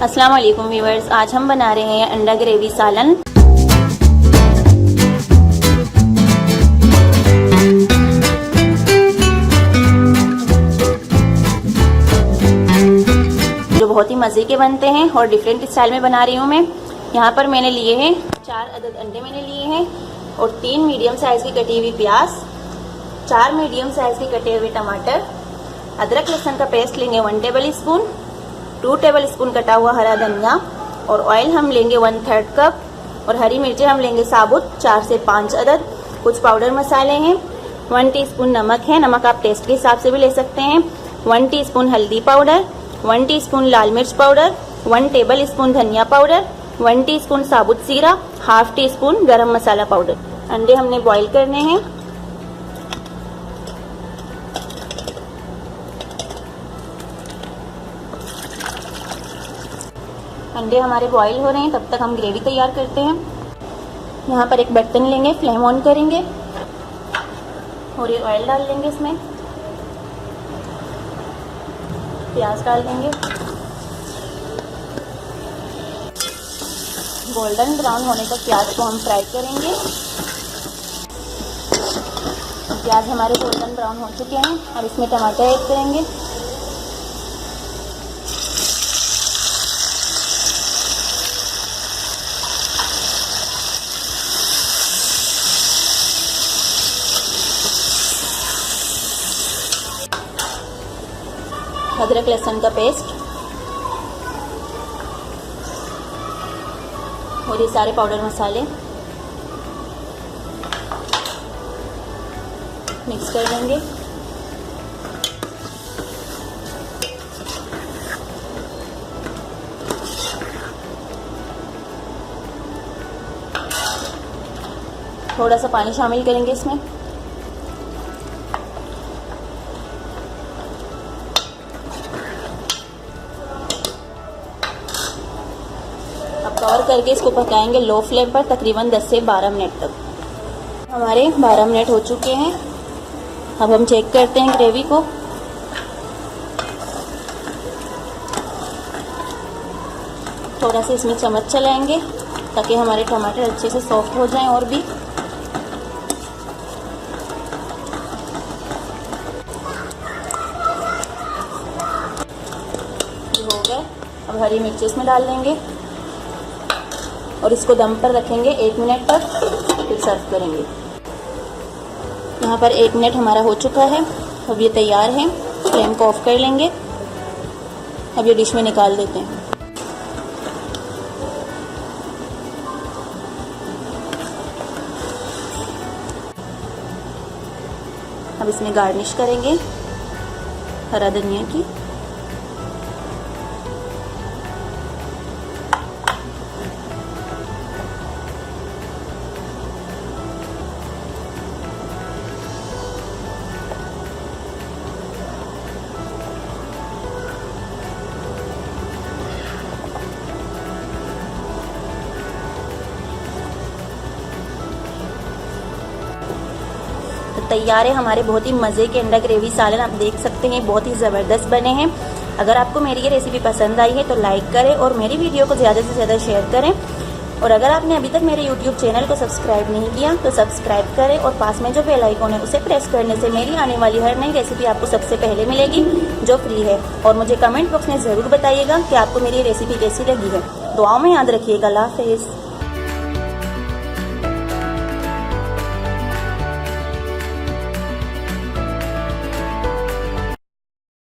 अस्सलाम वालेकुम व्यूअर्स, आज हम बना रहे हैं अंडा ग्रेवी सालन। जो बहुत ही मज़े के बनते हैं और डिफरेंट स्टाइल में बना रही हूँ मैं। यहाँ पर मैंने लिए हैं 4 अदद अंडे मैंने लिए हैं और 3 मीडियम साइज़ की कटी हुई प्याज, 4 मीडियम साइज़ के कटे हुए टमाटर, अदरक लहसुन का पेस्ट लेंगे 1 टेबल स्पून, 2 टेबल स्पून कटा हुआ हरा धनिया और ऑयल हम लेंगे 1/3 कप और हरी मिर्चें हम लेंगे साबुत 4 से 5 अदद। कुछ पाउडर मसाले हैं, 1 टीस्पून नमक है, नमक आप टेस्ट के हिसाब से भी ले सकते हैं, 1 टीस्पून हल्दी पाउडर, 1 टीस्पून लाल मिर्च पाउडर, 1 टेबल स्पून धनिया पाउडर, 1 टीस्पून साबुत जीरा, हाफ टी स्पून गरम मसाला पाउडर। अंडे हमने बॉईल करने हैं। अंडे हमारे बॉईल हो रहे हैं, तब तक हम ग्रेवी तैयार करते हैं। यहाँ पर एक बर्तन लेंगे, फ्लेम ऑन करेंगे और ये ऑयल डाल लेंगे, इसमें प्याज डाल देंगे, गोल्डन ब्राउन होने तक प्याज को हम फ्राई करेंगे। प्याज हमारे गोल्डन ब्राउन हो चुके हैं, अब इसमें टमाटर ऐड करेंगे। अदरक लहसुन का पेस्ट और ये सारे पाउडर मसाले मिक्स कर देंगे। थोड़ा सा पानी शामिल करेंगे इसमें। अब कवर करके इसको पकाएंगे लो फ्लेम पर तकरीबन 10 से 12 मिनट तक। हमारे 12 मिनट हो चुके हैं। अब हम चेक करते हैं ग्रेवी को। थोड़ा सा इसमें चम्मच चलाएंगे ताकि हमारे टमाटर अच्छे से सॉफ्ट हो जाएं और भी। हो गए। अब हरी मिर्ची इसमें डाल देंगे और इसको दम पर रखेंगे 1 मिनट तक, फिर सर्व करेंगे। यहाँ पर 1 मिनट हमारा हो चुका है। अब ये तैयार है, फ्लेम को ऑफ कर लेंगे। अब ये डिश में निकाल देते हैं। अब इसमें गार्निश करेंगे हरा धनिया की। तैयार है हमारे बहुत ही मज़े के अंडा ग्रेवी सालन। आप देख सकते हैं बहुत ही ज़बरदस्त बने हैं। अगर आपको मेरी ये रेसिपी पसंद आई है तो लाइक करें और मेरी वीडियो को ज़्यादा से ज़्यादा शेयर करें। और अगर आपने अभी तक मेरे यूट्यूब चैनल को सब्सक्राइब नहीं किया तो सब्सक्राइब करें और पास में जो बेल आइकन है उसे प्रेस करने से मेरी आने वाली हर नई रेसिपी आपको सबसे पहले मिलेगी, जो फ्री है। और मुझे कमेंट बॉक्स में ज़रूर बताइएगा कि आपको मेरी रेसिपी कैसी लगी है। दुआओं में याद रखिएगा। अल्लाह हाफ़िज़।